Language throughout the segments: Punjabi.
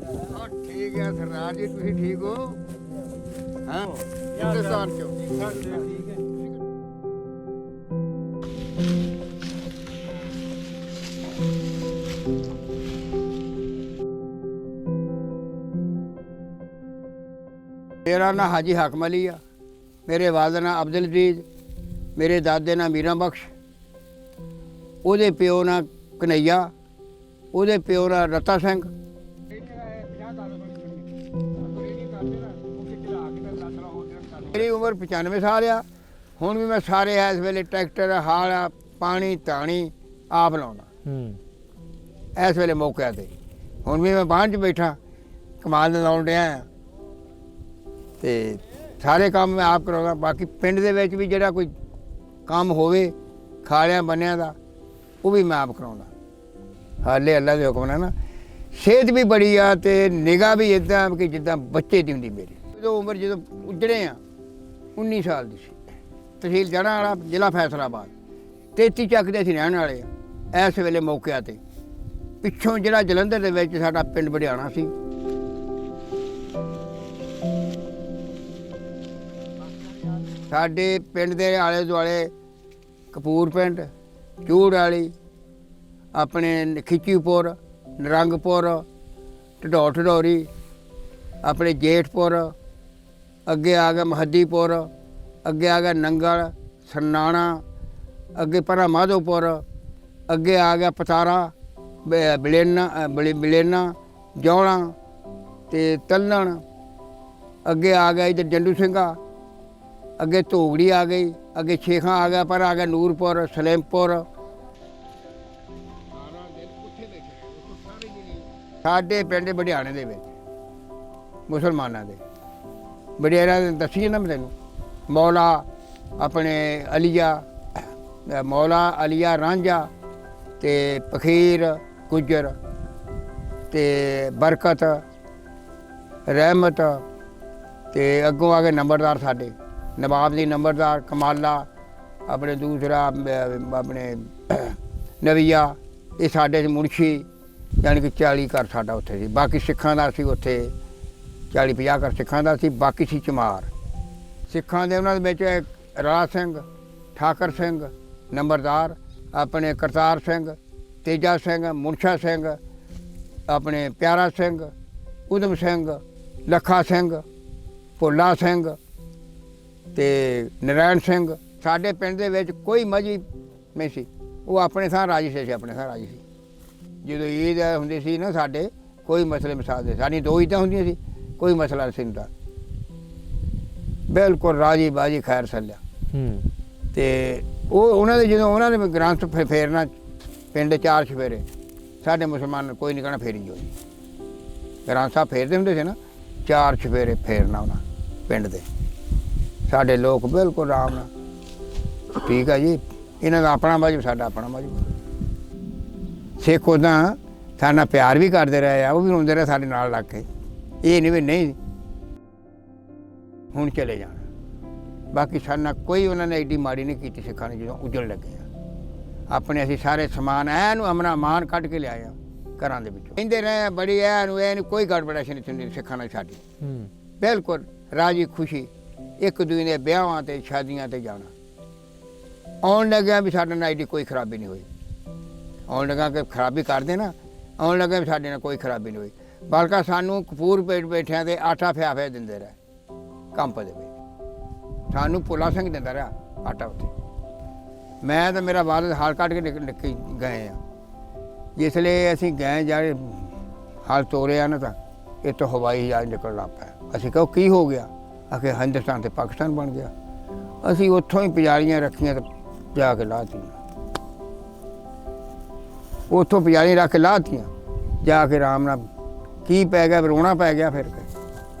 ठीक है सरदार जी, तुम ठीक हो? हाँ हिंदुस्तान क्यों? मेरा नाम हाजी हाकम अली आ, मेरे वालद नाम अब्दुल अजीज, मेरे दादे नाम मीरा बख्श, ਉਹਦੇ ਪਿਓ ਨਾਲ ਕਨਈਆ, ਉਹਦੇ ਪਿਓ ਨਾਲ ਰਤਾ ਸਿੰਘ। ਮੇਰੀ ਉਮਰ 95 ਸਾਲ ਆ। ਹੁਣ ਵੀ ਮੈਂ ਸਾਰੇ ਇਸ ਵੇਲੇ ਟਰੈਕਟਰ ਹਾਲ ਪਾਣੀ ਧਾਣੀ ਆਪ ਲਾਉਣਾ ਇਸ ਵੇਲੇ ਮੌਕਿਆਂ 'ਤੇ। ਹੁਣ ਵੀ ਮੈਂ ਬਾਂਹ 'ਚ ਬੈਠਾ ਕਮਾਲ ਨਾਲ ਲਾਉਣ ਡਿਆ ਆ ਅਤੇ ਸਾਰੇ ਕੰਮ ਮੈਂ ਆਪ ਕਰਾਉਂਦਾ। ਬਾਕੀ ਪਿੰਡ ਦੇ ਵਿੱਚ ਵੀ ਜਿਹੜਾ ਕੋਈ ਕੰਮ ਹੋਵੇ ਖਾਲਿਆਂ ਬੰਨਿਆਂ ਦਾ ਉਹ ਵੀ ਮੈਂ ਆਪ ਕਰਾਉਂਦਾ। ਹਾਲੇ ਅੱਲਾ ਦੇ ਹੁਕਮ ਨਾਲ ਨਾ ਸਿਹਤ ਵੀ ਬੜੀ ਆ ਅਤੇ ਨਿਗਾਹ ਵੀ ਇੱਦਾਂ ਕਿ ਜਿੱਦਾਂ ਬੱਚੇ ਦੀ ਹੁੰਦੀ ਮੇਰੀ। ਜਦੋਂ ਉਮਰ ਜਦੋਂ ਉੱਜੜੇ ਆ 19 ਸਾਲ ਦੀ ਸੀ। ਤਹਿਸੀਲ ਜੜ੍ਹਾਂ ਵਾਲਾ, ਜ਼ਿਲ੍ਹਾ ਫੈਸਲਾਬਾਦ। 33 ਚੱਕ ਦੇ ਅਸੀਂ ਰਹਿਣ ਵਾਲੇ ਆ ਇਸ ਵੇਲੇ ਮੌਕਿਆਂ 'ਤੇ। ਪਿੱਛੋਂ ਜਿਹੜਾ ਜਲੰਧਰ ਦੇ ਵਿੱਚ ਸਾਡਾ ਪਿੰਡ ਬੜਿਆਣਾ ਸੀ। ਸਾਡੇ ਪਿੰਡ ਦੇ ਆਲੇ ਦੁਆਲੇ ਕਪੂਰ ਪਿੰਡ, ਚੂੜ ਵਾਲੀ, ਆਪਣੇ ਖਿੱਚੀਪੁਰ, ਨਰੰਗਪੁਰ, ਢਡੌਰ ਢਡੌਰੀ, ਆਪਣੇ ਜੇਠਪੁਰ, ਅੱਗੇ ਆ ਗਿਆ ਮਹੱਦੀਪੁਰ, ਅੱਗੇ ਆ ਗਿਆ ਨੰਗਲ, ਸਰਨਾਣਾ, ਅੱਗੇ ਪਰਾਂ ਮਾਧੋਪੁਰ, ਅੱਗੇ ਆ ਗਿਆ ਪਤਾਰਾ, ਬਲੇਨਾ, ਜੌਲਾ ਅਤੇ ਤਲਣ, ਅੱਗੇ ਆ ਗਿਆ ਇੱਧਰ ਜੰਡੂ ਸਿੰਘਾ, ਅੱਗੇ ਧੋਗੜੀ ਆ ਗਈ, ਅੱਗੇ ਸ਼ੇਖਾਂ ਆ ਗਿਆ, ਪਰ ਆ ਗਿਆ ਨੂਰਪੁਰ, ਸਲੇਮਪੁਰ। ਸਾਡੇ ਪਿੰਡ ਬੜਿਆਣੇ ਦੇ ਵਿੱਚ ਮੁਸਲਮਾਨਾਂ ਦੇ ਬੜੇਰਾ ਦੱਸੀ ਨਾ ਮੈਂ ਤੈਨੂੰ। ਮੌਲਾ ਆਪਣੇ ਅਲੀਆ, ਮੌਲਾ ਅਲੀਆ ਰਾਂਝਾ ਅਤੇ ਫਕੀਰ ਗੁੱਜਰ ਅਤੇ ਬਰਕਤ, ਰਹਿਮਤ ਅਤੇ ਅੱਗੋਂ ਆ ਗਏ ਨੰਬਰਦਾਰ ਸਾਡੇ ਨਵਾਬ ਦੀ ਨੰਬਰਦਾਰ ਕਮਾਲਾ, ਆਪਣੇ ਦੂਸਰਾ ਆਪਣੇ ਨਵੀਆ। ਇਹ ਸਾਡੇ ਮੁਨਸ਼ੀ, ਯਾਨੀ ਕਿ 40 ਘਰ ਸਾਡਾ ਉੱਥੇ ਸੀ। ਬਾਕੀ ਸਿੱਖਾਂ ਦਾ ਸੀ ਉੱਥੇ 40-50 ਘਰ ਸਿੱਖਾਂ ਦਾ ਸੀ, ਬਾਕੀ ਸੀ ਚਮਾਰ ਸਿੱਖਾਂ ਦੇ। ਉਹਨਾਂ ਦੇ ਵਿੱਚ ਰਾਜ ਸਿੰਘ, ਠਾਕਰ ਸਿੰਘ ਨੰਬਰਦਾਰ, ਆਪਣੇ ਕਰਤਾਰ ਸਿੰਘ, ਤੇਜਾ ਸਿੰਘ, ਮੁਨਸ਼ਾ ਸਿੰਘ, ਆਪਣੇ ਪਿਆਰਾ ਸਿੰਘ, ਉਦਮ ਸਿੰਘ, ਲੱਖਾ ਸਿੰਘ, ਭੋਲਾ ਸਿੰਘ ਅਤੇ ਨਰਾਇਣ ਸਿੰਘ। ਸਾਡੇ ਪਿੰਡ ਦੇ ਵਿੱਚ ਕੋਈ ਮਜ਼ਹਬੀ ਨਹੀਂ ਸੀ। ਉਹ ਆਪਣੇ ਥਾਂ ਰਾਜੀ ਸੀ, ਆਪਣੇ ਥਾਂ ਰਾਜੀ ਸੀ। ਜਦੋਂ ਈਦ ਹੁੰਦੀ ਸੀ ਨਾ ਸਾਡੇ, ਕੋਈ ਮਸਲੇ ਮਸਾਲ ਦੇ ਸਾਡੀਆਂ 2 ਈਦਾਂ ਹੁੰਦੀਆਂ ਸੀ, ਕੋਈ ਮਸਲਾ ਨਹੀਂ ਸੀ ਹੁੰਦਾ। ਬਿਲਕੁਲ ਰਾਜੀ ਬਾਜੀ ਖੈਰ ਸੱਲਿਆ। ਅਤੇ ਉਹਨਾਂ ਦੇ ਜਦੋਂ ਉਹਨਾਂ ਨੇ ਗ੍ਰੰਥ ਫੇਰਨਾ ਪਿੰਡ 4 ਚੁਫੇਰੇ, ਸਾਡੇ ਮੁਸਲਮਾਨ ਕੋਈ ਨਹੀਂ ਕਹਿਣਾ ਫੇਰੀ ਜੋ। ਗ੍ਰੰਥ ਸਾਹਿਬ ਫੇਰਦੇ ਹੁੰਦੇ ਸੀ ਨਾ, 4 ਚੁਫੇਰੇ ਫੇਰਨਾ ਉਹਨਾਂ ਪਿੰਡ ਦੇ। ਸਾਡੇ ਲੋਕ ਬਿਲਕੁਲ ਆਰਾਮ ਨਾਲ, ਠੀਕ ਆ ਜੀ, ਇਹਨਾਂ ਦਾ ਆਪਣਾ ਮਜ਼ਹਬ, ਸਾਡਾ ਆਪਣਾ ਮਜ਼ਹਬ। ਸਿੱਖ ਉੱਦਾਂ ਸਾਡੇ ਨਾਲ ਪਿਆਰ ਵੀ ਕਰਦੇ ਰਹੇ ਆ, ਉਹ ਵੀ ਰੋਂਦੇ ਰਹੇ ਸਾਡੇ ਨਾਲ ਲੱਗ ਕੇ। ਇਹ ਨਹੀਂ ਵੀ ਨਹੀਂ ਹੁਣ ਚਲੇ ਜਾਣਾ। ਬਾਕੀ ਸਾਡੇ ਨਾਲ ਕੋਈ ਉਹਨਾਂ ਨੇ ਐਡੀ ਮਾੜੀ ਨਹੀਂ ਕੀਤੀ ਸਿੱਖਾਂ ਨੇ। ਜਦੋਂ ਉੱਜਣ ਲੱਗੇ ਆ ਆਪਣੇ, ਅਸੀਂ ਸਾਰੇ ਸਮਾਨ ਐਨ ਅਮਨਾ ਮਾਨ ਕੱਢ ਕੇ ਲਿਆਏ ਆ ਘਰਾਂ ਦੇ ਵਿੱਚੋਂ। ਕਹਿੰਦੇ ਰਹੇ ਬੜੀ ਐਨ ਕੋਈ ਗੜਬੜਾਸ਼ ਨਹੀਂ ਹੁੰਦੀ ਸਿੱਖਾਂ ਨਾਲ ਸਾਡੀ। ਬਿਲਕੁਲ ਰਾਜੀ ਖੁਸ਼ੀ, ਇੱਕ ਦੂਜੇ ਦੇ ਵਿਆਹਾਂ 'ਤੇ ਸ਼ਾਦੀਆਂ 'ਤੇ ਜਾਣਾ। ਆਉਣ ਲੱਗਿਆ ਵੀ ਸਾਡੇ ਨਾਲ ਐਡੀ ਕੋਈ ਖਰਾਬੀ ਨਹੀਂ ਹੋਈ। ਆਉਣ ਲੱਗਾ ਕਿ ਖਰਾਬੀ ਕਰਦੇ ਨਾ, ਆਉਣ ਲੱਗਾ ਵੀ ਸਾਡੇ ਨਾਲ ਕੋਈ ਖਰਾਬੀ ਨਹੀਂ ਹੋਈ। ਬਲਕਿ ਸਾਨੂੰ ਕਪੂਰ ਪੇਟ ਬੈਠਿਆਂ 'ਤੇ ਆਟਾ ਫਿਆ ਦਿੰਦੇ ਰਹੇ ਕੰਪ ਦੇ ਵਿੱਚ। ਸਾਨੂੰ ਭੋਲਾ ਸਿੰਘ ਦਿੰਦਾ ਰਿਹਾ ਆਟਾ ਉੱਥੇ। ਮੈਂ ਤਾਂ ਮੇਰਾ ਵਾਲਦ ਹਾਲ ਕੱਢ ਕੇ ਨਿੱਕੀ ਗਏ ਆ। ਜਿਸ ਲਈ ਅਸੀਂ ਗਏ ਜਾਏ ਹਾਲ ਤੋਰਿਆ ਨਾ, ਤਾਂ ਇੱਥੋਂ ਹਵਾਈ ਜਹਾਜ਼ ਨਿਕਲਣ ਲੱਗ ਪਿਆ। ਅਸੀਂ ਕਹੋ ਕੀ ਹੋ ਗਿਆ? ਆਖੇ ਹਿੰਦੁਸਤਾਨ ਅਤੇ ਪਾਕਿਸਤਾਨ ਬਣ ਗਿਆ। ਅਸੀਂ ਉੱਥੋਂ ਹੀ ਪੁਜਾਰੀਆਂ ਰੱਖੀਆਂ ਅਤੇ ਜਾ ਕੇ ਲਾਹਤੀਆਂ। ਉੱਥੋਂ ਪੁਜਾਰੀਆਂ ਰੱਖ ਕੇ ਲਾਹਤੀਆਂ, ਜਾ ਕੇ ਆਰਾਮ ਨਾਲ ਕੀ ਪੈ ਗਿਆ, ਰੋਣਾ ਪੈ ਗਿਆ। ਫਿਰ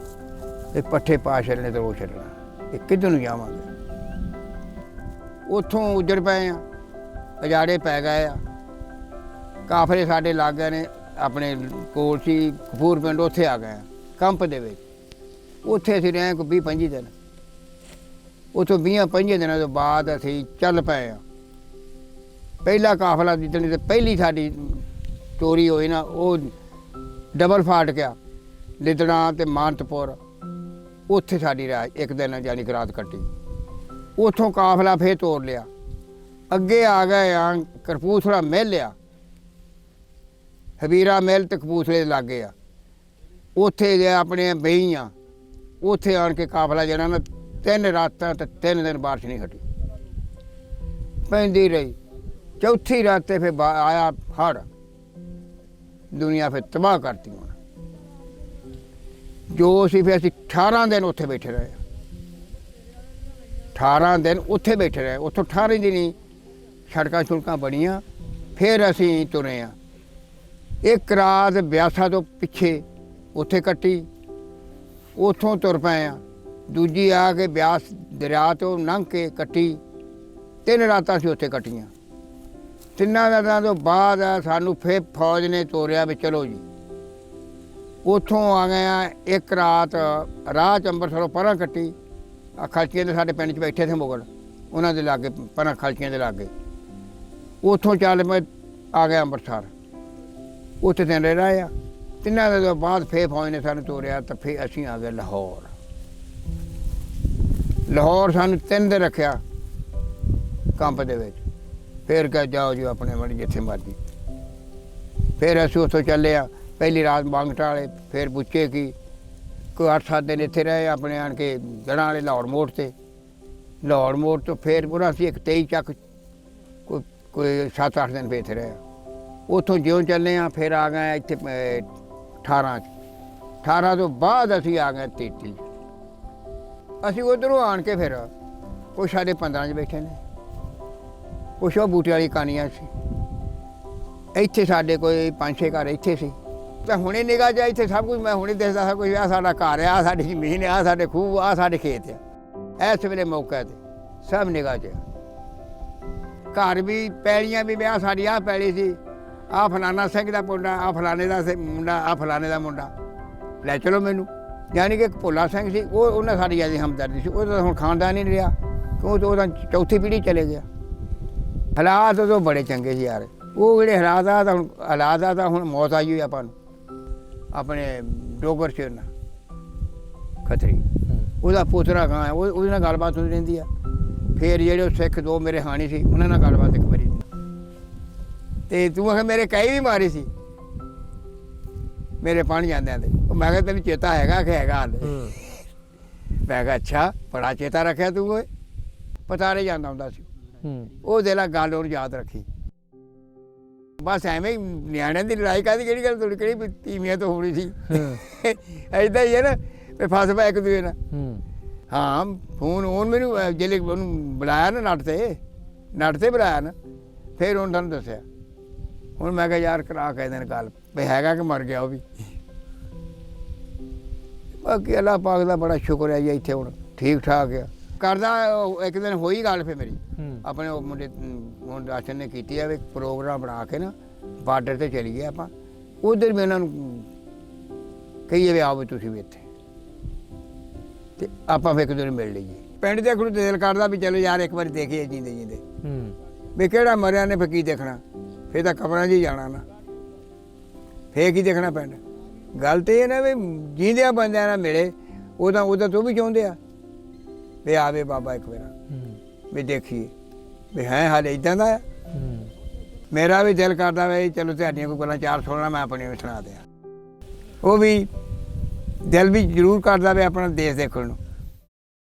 ਇਹ ਪੱਠੇ ਪਾ ਛੱਡਣੇ ਅਤੇ ਰੋ ਛੱਡਣਾ, ਇਹ ਕਿੱਧਰ ਨੂੰ ਜਾਵਾਂਗੇ? ਉੱਥੋਂ ਉੱਜੜ ਪਏ ਆ, ਉਜਾੜੇ ਪੈ ਗਏ ਆ। ਕਾਫਲੇ ਸਾਡੇ ਲੱਗ ਗਏ ਨੇ, ਆਪਣੇ ਕੋਲ ਸੀ ਕਪੂਰ ਪਿੰਡ, ਉੱਥੇ ਆ ਗਏ ਆ ਕੰਪ ਦੇ ਵਿੱਚ। ਉੱਥੇ ਅਸੀਂ ਰਹੇ ਕੋਈ 20-25 ਦਿਨ। ਉੱਥੋਂ 20-25 ਦਿਨਾਂ ਤੋਂ ਬਾਅਦ ਅਸੀਂ ਚੱਲ ਪਏ ਆ। ਪਹਿਲਾ ਕਾਫਲਾ ਜਿੱਦਣ ਤੇ ਪਹਿਲੀ ਸਾਡੀ ਚੋਰੀ ਹੋਈ ਨਾ, ਉਹ ਡਬਲ ਫਾਟ ਗਿਆ ਲਿਦੜਾਂ ਤੇ ਮਾਨਤਪੁਰ ਉੱਥੇ ਸਾਡੀ ਰਾਤ ਇੱਕ ਦਿਨ ਜਾਣੀ ਕਿ ਰਾਤ ਕੱਟੀ। ਉੱਥੋਂ ਕਾਫਲਾ ਫੇਰ ਤੋੜ ਲਿਆ, ਅੱਗੇ ਆ ਗਏ ਆ ਕਪੂਰਥਲਾ ਮਿਲ ਆ, ਹਬੀਰਾ ਮਿਲ ਤੇ ਕਪੂਰਥਲੇ ਦੇ ਲਾਗੇ ਆ। ਉੱਥੇ ਜੇ ਆਪਣੇ ਬਹੀਆਂ ਉੱਥੇ ਆਣ ਕੇ ਕਾਫਲਾ ਜਿਹੜਾ ਨਾ 3 ਰਾਤਾਂ ਤੇ 3 ਦਿਨ ਬਾਰਿਸ਼ ਨਹੀਂ ਹਟੀ, ਪੈਂਦੀ ਰਹੀ। ਚੌਥੀ ਰਾਤ ਤੇ ਫਿਰ ਆਇਆ ਹੜ੍ਹ, ਦੁਨੀਆ ਫਿਰ ਤਬਾਹ ਕਰਤੀ ਹੁਣ। ਜੋ ਸੀ ਫਿਰ ਅਸੀਂ 18 ਦਿਨ ਉੱਥੇ ਬੈਠੇ ਰਹੇ, 18 ਦਿਨ ਉੱਥੇ ਬੈਠੇ ਰਹੇ। ਉੱਥੋਂ 18 ਦਿਨ ਹੀ ਸੜਕਾਂ ਛੁੜਕਾਂ ਬਣੀਆਂ, ਫਿਰ ਅਸੀਂ ਤੁਰੇ ਹਾਂ। ਇੱਕ ਰਾਤ ਬਿਆਸਾ ਤੋਂ ਪਿੱਛੇ ਉੱਥੇ ਕੱਟੀ, ਉੱਥੋਂ ਤੁਰ ਪਏ ਆ। ਦੂਜੀ ਆ ਕੇ ਬਿਆਸ ਦਰਿਆ ਤੋਂ ਲੰਘ ਕੇ ਕੱਟੀ। 3 ਰਾਤਾਂ ਅਸੀਂ ਉੱਥੇ ਕੱਟੀਆਂ। 3 ਰਾਤਾਂ ਤੋਂ ਬਾਅਦ ਸਾਨੂੰ ਫਿਰ ਫੌਜ ਨੇ ਤੋਰਿਆ ਵੀ ਚਲੋ ਜੀ। ਉੱਥੋਂ ਆ ਗਏ ਆ। ਇੱਕ ਰਾਤ ਰਾਹ 'ਚ ਅੰਮ੍ਰਿਤਸਰੋਂ ਪਰਾਂ ਕੱਟੀ। ਖਲਚੀਆਂ ਦੇ ਸਾਡੇ ਪਿੰਡ 'ਚ ਬੈਠੇ ਸੀ ਮੁਗਲ, ਉਹਨਾਂ ਦੇ ਲਾਗੇ ਪਰਾਂ ਖਲਚੀਆਂ ਦੇ ਲਾਗੇ। ਉੱਥੋਂ ਚੱਲ ਮੈਂ ਆ ਗਿਆ ਅੰਮ੍ਰਿਤਸਰ, ਉੱਥੇ ਦਿਨ ਰਹੇ ਆ। 3 ਦਿਨ ਤੋਂ ਬਾਅਦ ਫਿਰ ਫੌਜ ਨੇ ਸਾਨੂੰ ਤੋਰਿਆ ਤਾਂ ਫਿਰ ਅਸੀਂ ਆ ਗਏ ਲਾਹੌਰ। ਲਾਹੌਰ ਸਾਨੂੰ 3 ਦਿਨ ਰੱਖਿਆ ਕੰਪ ਦੇ ਵਿੱਚ। ਫਿਰ ਕਹਿ ਜਾਓ ਜੀ ਆਪਣੇ ਮਰਜ਼ੀ ਜਿੱਥੇ ਮਰਜ਼ੀ। ਫਿਰ ਅਸੀਂ ਉੱਥੋਂ ਚੱਲੇ ਆ। ਪਹਿਲੀ ਰਾਤ ਮੰਗਟਾ ਵਾਲੇ, ਫਿਰ ਬੁੱਚੇ ਕੀ, ਕੋਈ 8-7 ਦਿਨ ਇੱਥੇ ਰਹੇ ਆਪਣੇ ਆਣ ਕੇ ਜੜ੍ਹਾਂ ਵਾਲੇ ਲਾਹੌਰ ਮੋੜ 'ਤੇ। ਲਾਹੌਰ ਮੋੜ ਤੋਂ ਫਿਰ ਪੂਰਾ ਅਸੀਂ ਇੱਕ 23 ਚੱਕ ਕੋਈ 7-8 ਦਿਨ ਫਿਰ ਇੱਥੇ ਰਹੇ। ਉੱਥੋਂ ਜਿਉਂ ਚੱਲੇ ਆ ਫਿਰ ਆ ਗਏ ਇੱਥੇ 18 'ਚ। 18 ਤੋਂ ਬਾਅਦ ਅਸੀਂ ਆ ਗਏ 33। ਅਸੀਂ ਉੱਧਰੋਂ ਆਣ ਕੇ ਫਿਰ ਕੁਛ ਸਾਡੇ 15 'ਚ ਬੈਠੇ ਨੇ, ਕੁਛ ਉਹ ਬੂਟੇ ਵਾਲੀ ਕਾਨੀਆਂ ਸੀ। ਇੱਥੇ ਸਾਡੇ ਕੋਈ 5-6 ਘਰ ਇੱਥੇ ਸੀ। ਤਾਂ ਹੁਣੇ ਨਿਗਾਹ ਜਾ ਇੱਥੇ ਸਭ ਕੁਝ ਮੈਂ ਹੁਣੇ ਦੇਖਦਾ ਸੀ। ਕੋਈ ਆਹ ਸਾਡਾ ਘਰ ਆ, ਸਾਡੀ ਜ਼ਮੀਨ ਆ, ਸਾਡੇ ਖੂਹ ਆ, ਸਾਡੇ ਖੇਤ ਆ। ਇਸ ਵੇਲੇ ਮੌਕੇ 'ਤੇ ਸਭ ਨਿਗਾਹ 'ਚ। ਘਰ ਵੀ ਪੈਲੀਆਂ ਵੀ ਵਿਆਹ ਸਾਡੀ ਆਹ ਪੈਲੀ ਸੀ, ਆਹ ਫਲਾਨਾ ਸਿੰਘ ਦਾ ਮੁੰਡਾ, ਆਹ ਫਲਾਣੇ ਦਾ ਮੁੰਡਾ, ਆਹ ਫਲਾਣੇ ਦਾ ਮੁੰਡਾ, ਲੈ ਚਲੋ ਮੈਨੂੰ। ਯਾਨੀ ਕਿ ਇੱਕ ਭੋਲਾ ਸਿੰਘ ਸੀ, ਉਹਨਾਂ ਸਾਡੀ ਜਿਆਦਾ ਹਮਦਰਦੀ ਸੀ। ਉਹਦਾ ਹੁਣ ਖਾਨਦਾਨ ਹੀ ਨਹੀਂ ਰਿਹਾ, ਕਿਉਂ ਉਹਦਾ ਚੌਥੀ ਪੀੜ੍ਹੀ ਚਲੇ ਗਿਆ। ਹਾਲਾਤ ਉਦੋਂ ਬੜੇ ਚੰਗੇ ਸੀ ਯਾਰ। ਉਹ ਜਿਹੜੇ ਹਾਲਾਤ ਆ ਹੁਣ, ਹਾਲਾਤ ਆ ਤਾਂ ਹੁਣ ਮੌਤ ਆਈ ਹੋਈ ਆਪਾਂ ਨੂੰ। ਆਪਣੇ ਡੋਗਰ ਚ ਨਾ ਖੱਤਰੀ, ਉਹਦਾ ਪੋਤਰਾ ਗਾਂ ਹੈ, ਉਹਦੇ ਨਾਲ ਗੱਲਬਾਤ ਹੁੰਦੀ ਰਹਿੰਦੀ ਆ। ਫਿਰ ਜਿਹੜੇ ਉਹ ਸਿੱਖ 2 ਮੇਰੇ ਹਾਣੀ ਸੀ, ਉਹਨਾਂ ਨਾਲ ਗੱਲਬਾਤ ਇੱਕ ਵਾਰੀ। ਤੇ ਤੂੰ ਆਖਿਆ ਮੇਰੇ ਕਈ ਵੀ ਮਾਰੀ ਸੀ ਮੇਰੇ ਪਾਣੀ ਜਾਂਦਿਆਂ ਦੇ। ਮੈਂ ਕਿਹਾ ਤੈਨੂੰ ਚੇਤਾ ਹੈਗਾ ਕਿ ਹੈਗਾ ਹਾਲੇ? ਮੈਂ ਕਿਹਾ ਅੱਛਾ, ਬੜਾ ਚੇਤਾ ਰੱਖਿਆ ਤੂੰ। ਓਏ ਪਤਾਰੇ ਜਾਂਦਾ ਹੁੰਦਾ ਸੀ ਉਹ। ਦੇ ਲਾ ਗੱਲ ਉਹਨੂੰ ਯਾਦ ਰੱਖੀ। ਬਸ ਐਵੇਂ ਹੀ ਨਿਆਣਿਆਂ ਦੀ ਲੜਾਈ ਕਾਹਦੀ, ਕਿਹੜੀ ਗੱਲ ਥੋੜੀ, ਕਿਹੜੀ ਤੀਵੀਆਂ ਤੋਂ ਹੋਣੀ ਸੀ। ਏਦਾਂ ਹੀ ਹੈ ਨਾ ਵੀ ਫਸ ਪਿਆ ਇੱਕ ਦੂਜੇ ਨਾਲ। ਹਾਂ ਫੋਨ ਮੈਨੂੰ ਜਿਹੜੇ ਉਹਨੂੰ ਬੁਲਾਇਆ ਨਾ ਨੱਟ ਤੇ ਬੁਲਾਇਆ ਨਾ, ਫਿਰ ਉਹਨੇ ਤੁਹਾਨੂੰ ਦੱਸਿਆ। ਹੁਣ ਮੈਂ ਕਿਹਾ ਯਾਰ ਕਰਾ ਕੇ ਦਿਨ ਗੱਲ ਵੀ ਹੈਗਾ ਕਿ ਮਰ ਗਿਆ ਉਹ ਵੀ। ਬਾਕੀ ਅੱਲਾਹ ਪਾਕ ਦਾ ਬੜਾ ਸ਼ੁਕਰ ਹੈ ਜੀ, ਇੱਥੇ ਹੁਣ ਠੀਕ ਠਾਕ ਆ ਕਰਦਾ। ਇੱਕ ਦਿਨ ਹੋਈ ਗੱਲ ਫਿਰ ਮੇਰੀ ਆਪਣੇ ਉਹ ਮੁੰਡੇ ਹੁਣ ਰਾਸ਼ਨ ਨੇ ਕੀਤੀ ਆ ਵੀ ਪ੍ਰੋਗਰਾਮ ਬਣਾ ਕੇ ਨਾ ਬਾਰਡਰ 'ਤੇ ਚਲੀ ਗਏ ਆਪਾਂ। ਉੱਧਰ ਵੀ ਉਹਨਾਂ ਨੂੰ ਕਹੀਏ ਵੀ ਆਓ ਵੀ ਤੁਸੀਂ ਵੀ ਇੱਥੇ, ਅਤੇ ਆਪਾਂ ਫਿਰ ਇੱਕ ਦੂਜੇ ਨੂੰ ਮਿਲ ਲਈਏ। ਪਿੰਡ ਦੇ ਕੋਲ ਦਿਲ ਕਰਦਾ ਵੀ ਚਲੋ ਯਾਰ ਇੱਕ ਵਾਰੀ ਦੇਖੀਏ ਜੀਂਦੇ ਜੀਂਦੇ ਵੀ ਕਿਹੜਾ ਮਰਿਆ ਨੇ ਫਿਰ ਕੀ ਦੇਖਣਾ। ਫਿਰ ਤਾਂ ਕਬਰਾਂ 'ਚ ਹੀ ਜਾਣਾ ਨਾ, ਫਿਰ ਕੀ ਦੇਖਣਾ ਪਿੰਡ। ਗੱਲ ਤਾਂ ਇਹ ਨਾ ਵੀ ਜੀਂਦਿਆਂ ਬੰਦਿਆਂ ਨਾਲ ਮਿਲੇ, ਉਹਦਾ ਤੋਂ ਵੀ ਚਾਹੁੰਦੇ ਆ ਵੀ ਆਵੇ ਬਾਬਾ ਇੱਕ ਵਾਰ ਵੀ ਦੇਖੀਏ ਵੀ ਹੈ ਹਾਲੇ ਇੱਦਾਂ ਦਾ ਆ। ਮੇਰਾ ਵੀ ਦਿਲ ਕਰਦਾ ਵੀ ਚਲੋ ਤੁਹਾਡੀਆਂ ਕੋਈ ਗੱਲਾਂ 4 ਸੁਣਨਾ, ਮੈਂ ਆਪਣੀਆਂ ਵੀ ਸੁਣਾ ਦਿਆਂ। ਉਹ ਵੀ ਦਿਲ ਵੀ ਜ਼ਰੂਰ ਕਰਦਾ ਵੀ ਆਪਣਾ ਦੇਸ਼ ਦੇਖਣ ਨੂੰ।